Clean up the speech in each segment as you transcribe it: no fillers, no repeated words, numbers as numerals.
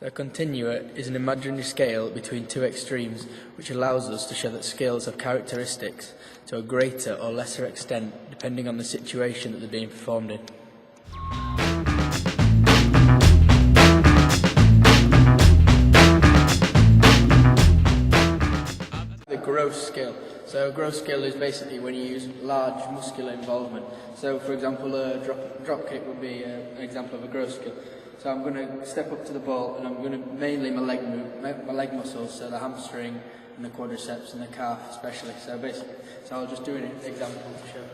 A continua is an imaginary scale between two extremes which allows us to show that scales have characteristics to a greater or lesser extent depending on the situation that they're being performed in. The gross scale. So a gross scale is basically when you use large muscular involvement. So for example, a drop kick would be an example of a gross scale. So I'm going to step up to the ball and I'm going to mainly my leg muscles, so the hamstring and the quadriceps and the calf especially. So I'll just do an example to show.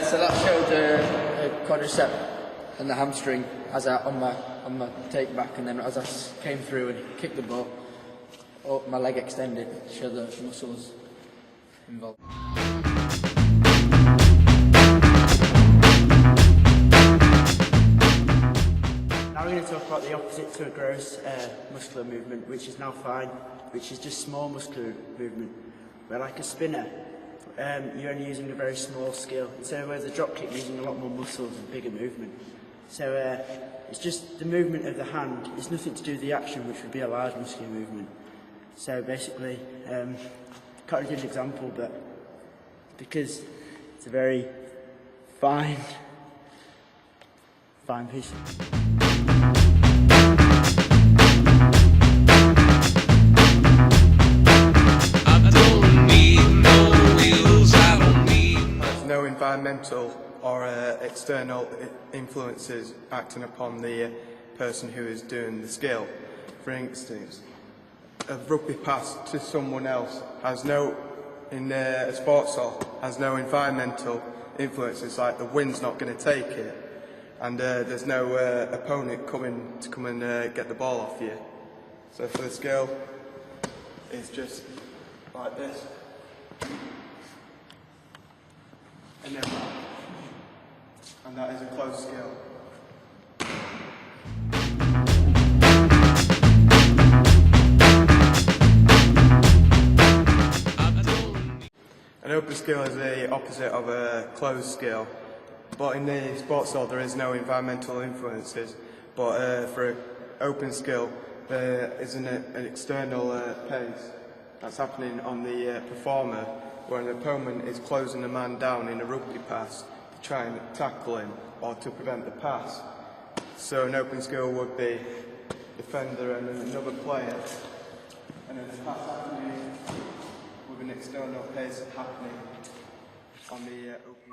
So that showed the quadricep and the hamstring as on my take back, and then as I came through and kicked the ball, my leg extended to show the muscles involved. Now we're going to talk about the opposite to a gross muscular movement, which is now fine, which is just small muscular movement, where like a spinner, you're only using a very small skill. So whereas a drop kick, you're using a lot more muscles and bigger movement. So it's just the movement of the hand. It's nothing to do with the action, which would be a large muscular movement. So basically, can't really give an example, but because it's a very fine piece. No environmental or external influences acting upon the person who is doing the skill. For instance, a rugby pass to someone else in a sports hall has no environmental influences, like the wind's not going to take it, and there's no opponent coming to come and get the ball off you. So for the skill, it's just like this. And that is a close skill. An open skill is the opposite of a closed skill, but in the sports hall there is no environmental influences, but for an open skill there is an external pace that's happening on the performer, where an opponent is closing a man down in a rugby pass to try and tackle him or to prevent the pass. So an open skill would be defender and another player, and a pass happening with an external pace happening on the open skill.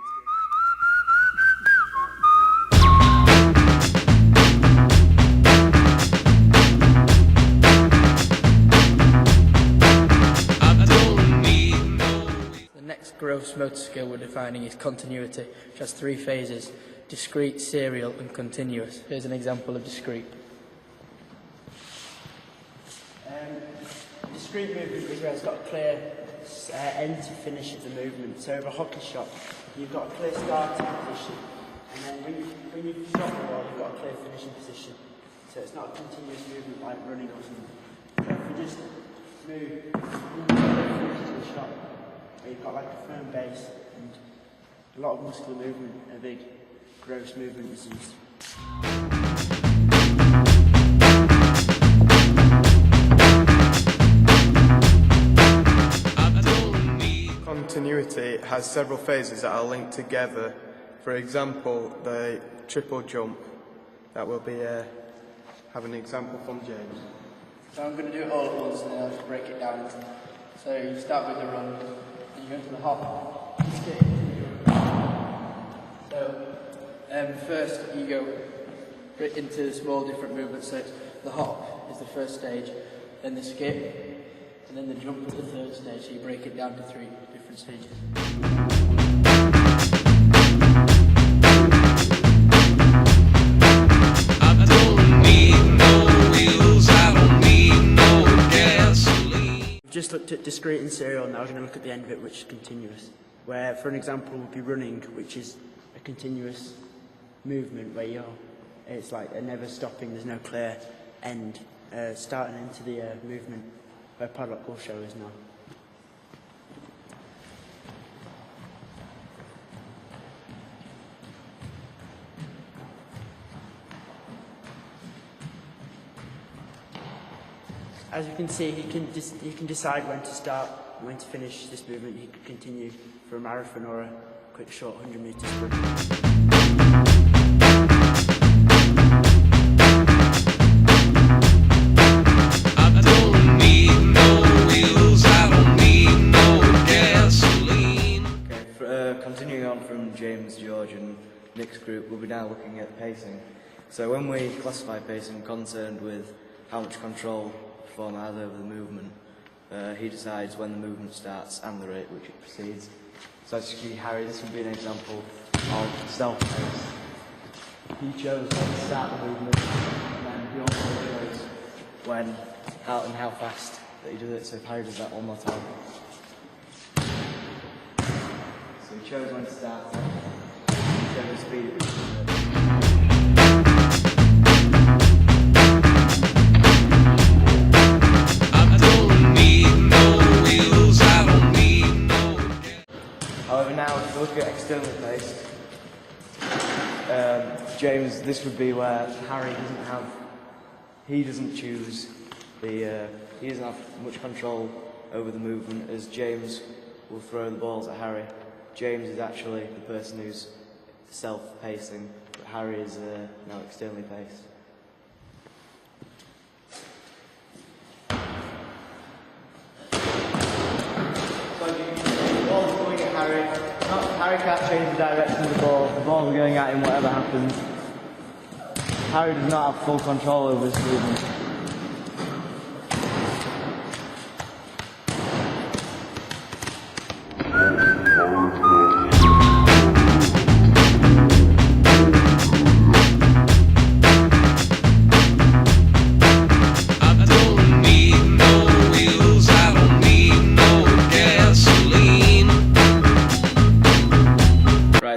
Gross motor skill we're defining is continuity, which has three phases: discrete, serial and continuous. Here's an example of discrete. Discrete movement is where it's got a clear end to finish of the movement. So with a hockey shot, you've got a clear starting position, and then when you shot the ball, you've got a clear finishing position. So it's not a continuous movement like running or something. So if you just move to the shot, you've got like a firm base and a lot of muscular movement, a big gross movement is used. Continuity has several phases that are linked together. For example, the triple jump. That will be have an example from James. So I'm going to do it all at once and then I'll just break it down. So you start with the run. You go to the hop, skip. So first you go into small different movements. So the hop is the first stage, then the skip, and then the jump is the third stage. So you break it down to three different stages. Just looked at discrete and serial, and now we're going to look at the end of it, which is continuous. Where, for an example, would be running, which is a continuous movement where it's like a never stopping, there's no clear end, starting into the movement, where padlock will show us now. As you can see, he can decide when to start and when to finish this movement. He could continue for a marathon or a quick short 100-metre sprint. Continuing on from James, George and Nick's group, we'll be now looking at pacing. So when we classify pacing, we're concerned with how much control the performer has over the movement. He decides when the movement starts and the rate which it proceeds. So as you can see, Harry, this would be an example of self-pace. He chose when to start the movement, and then he also chose when, how and how fast that he does it. So if Harry does that one more time. So he chose when to start, he chose the speed at which he did it. However, now if we look at externally paced, James, this would be where Harry doesn't choose the, he doesn't have much control over the movement, as James will throw the balls at Harry. James is actually the person who's self-pacing, but Harry is now externally paced. The ball's going at Harry. Harry can't change the direction of the ball is going at him whatever happens. Harry does not have full control over this movement.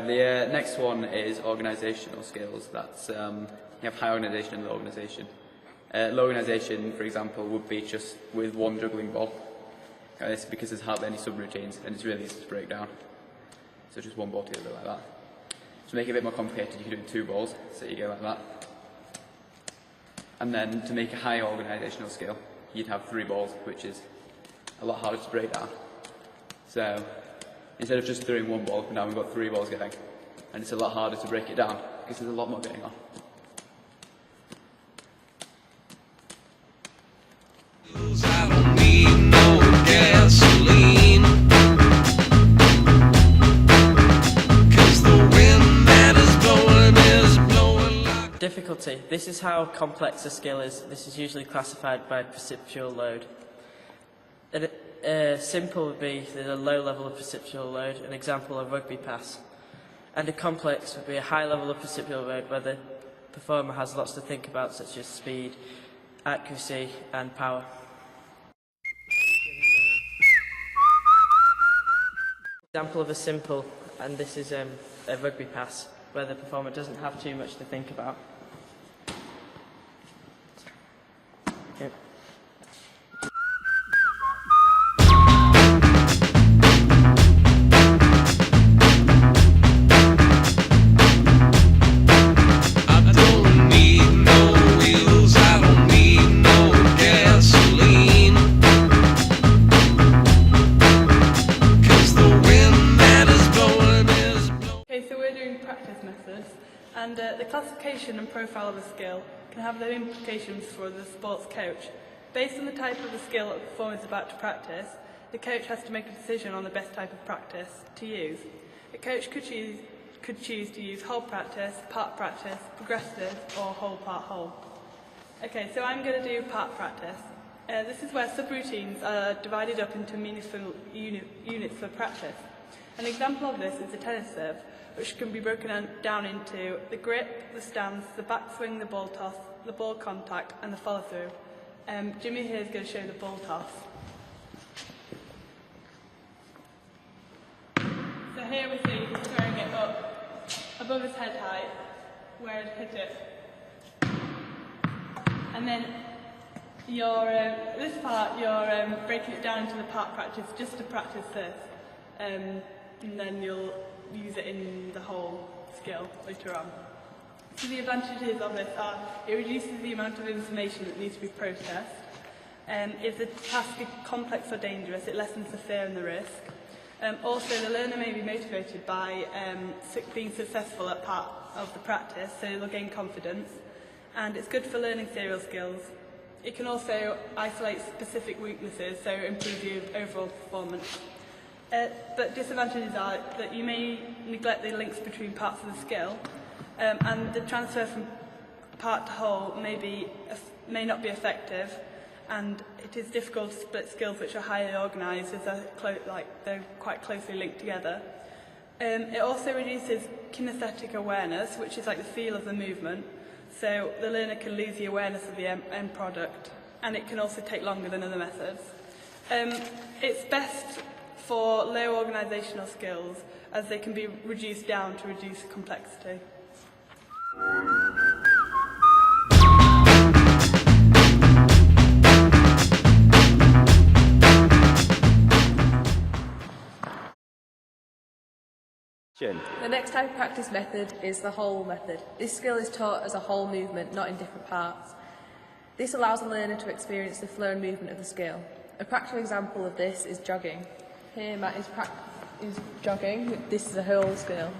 The next one is organisational skills. That's you have high organisation and low organisation. Low organisation, for example, would be just with one juggling ball. This is because there's hardly any subroutines and it's really easy to break down. So just one ball together like that. To make it a bit more complicated, you can do two balls, so you go like that. And then to make a high organisational skill, you'd have three balls, which is a lot harder to break down. So instead of just throwing one ball, now we've got three balls going. And it's a lot harder to break it down because there's a lot more going on. I don't need no gasoline, 'cause the wind that is blowing like... Difficulty. This is how complex a skill is. This is usually classified by perceptual load. Simple would be there's a low level of perceptual load, an example of rugby pass. And a complex would be a high level of perceptual load where the performer has lots to think about, such as speed, accuracy and power. Example of a simple, and this is a rugby pass, where the performer doesn't have too much to think about. Yep. And the classification and profile of a skill can have their implications for the sports coach. Based on the type of the skill that the performer is about to practice, the coach has to make a decision on the best type of practice to use. A coach could choose to use whole practice, part practice, progressive or whole part whole. Okay, so I'm going to do part practice. This is where subroutines are divided up into meaningful units for practice. An example of this is the tennis serve, which can be broken down into the grip, the stance, the backswing, the ball toss, the ball contact and the follow through. Jimmy here is going to show the ball toss. So here we see he's throwing it up above his head height, where he'd hit it. And then this part you're breaking it down into the part practice just to practice this. And then you'll use it in the whole skill later on. So the advantages of this are it reduces the amount of information that needs to be processed, If the task is complex or dangerous, it lessens the fear and the risk. Also, the learner may be motivated by being successful at part of the practice, so they'll gain confidence. And it's good for learning serial skills. It can also isolate specific weaknesses, so improve the overall performance. But disadvantages are that you may neglect the links between parts of the skill, and the transfer from part to whole may not be effective, and it is difficult to split skills which are highly organised as they're quite closely linked together. It also reduces kinesthetic awareness, which is like the feel of the movement, so the learner can lose the awareness of the end product, and it can also take longer than other methods. It's best for low organisational skills, as they can be reduced down to reduce complexity. The next type of practice method is the whole method. This skill is taught as a whole movement, not in different parts. This allows the learner to experience the flow and movement of the skill. A practical example of this is jogging. Here Matt is jogging. This is a whole skill.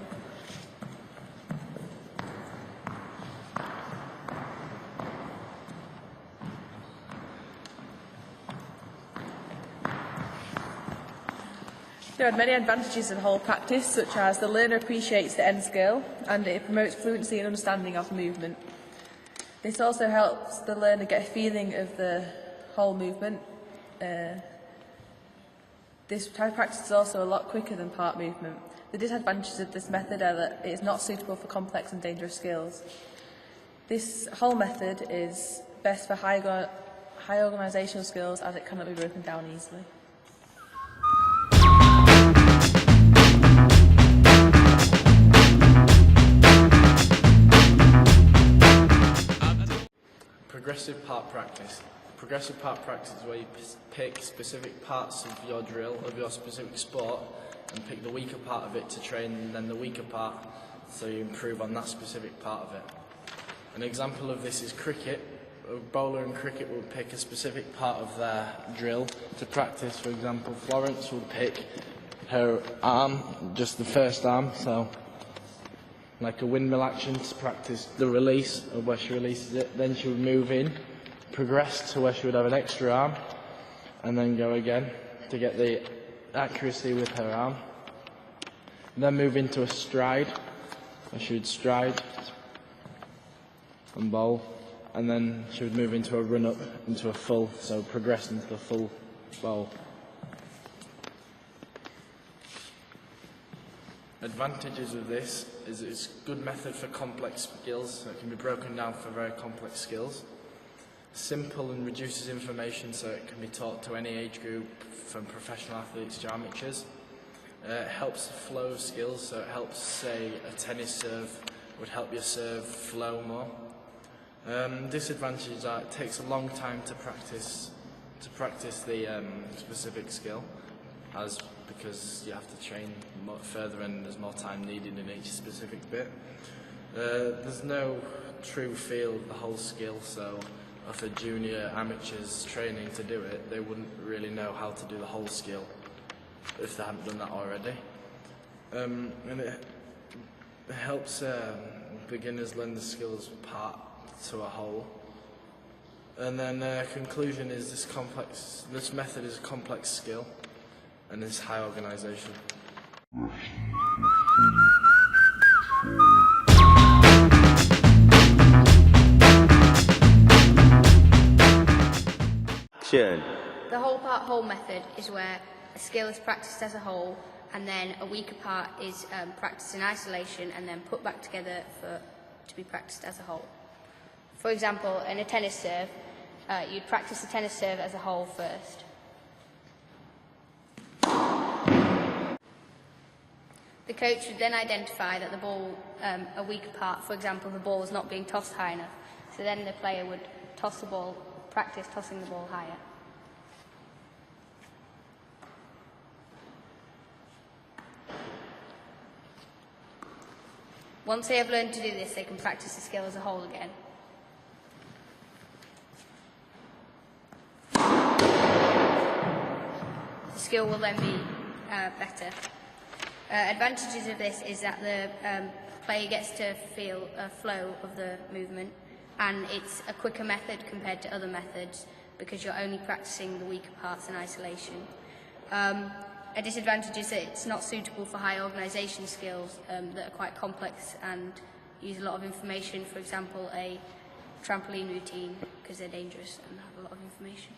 There are many advantages in whole practice, such as the learner appreciates the end skill and it promotes fluency and understanding of movement. This also helps the learner get a feeling of the whole movement. This type of practice is also a lot quicker than part movement. The disadvantages of this method are that it is not suitable for complex and dangerous skills. This whole method is best for high organisational skills, as it cannot be broken down easily. Progressive part practice. Progressive part practice is where you pick specific parts of your drill, of your specific sport, and pick the weaker part of it to train then the weaker part, so you improve on that specific part of it. An example of this is cricket. A bowler in cricket will pick a specific part of their drill to practice. For example, Florence will pick her arm, just the first arm, so like a windmill action to practice the release of where she releases it. Then she would move in, progress to where she would have an extra arm, and then go again to get the accuracy with her arm. And then move into a stride, where she would stride and bowl, and then she would move into a run-up, into a full, so progress into the full bowl. Advantages of this is it's a good method for complex skills, so it can be broken down for very complex skills. Simple and reduces information, so it can be taught to any age group, from professional athletes to amateurs. It helps flow of skills, so it helps, say, a tennis serve would help your serve flow more. Disadvantages are it takes a long time to practice the specific skill, because you have to train more further and there's more time needed in each specific bit. There's no true feel of the whole skill, so if a junior amateur's training to do it, they wouldn't really know how to do the whole skill if they haven't done that already. And it helps beginners learn the skills part to a whole. And then conclusion is this method is a complex skill and it's high organisation. The whole part whole method is where a skill is practiced as a whole, and then a weaker part is practiced in isolation and then put back together to be practiced as a whole. For example, in a tennis serve, you'd practice the tennis serve as a whole first. The coach would then identify that the ball, a weaker part, for example, the ball is not being tossed high enough. So then the player would toss the ball, practice tossing the ball higher. Once they have learned to do this, they can practice the skill as a whole again. skill will then be better. Advantages of this is that the player gets to feel a flow of the movement, and it's a quicker method compared to other methods because you're only practicing the weaker parts in isolation. A disadvantage is that it's not suitable for high organisation skills that are quite complex and use a lot of information. For example, a trampoline routine, because they're dangerous and have a lot of information.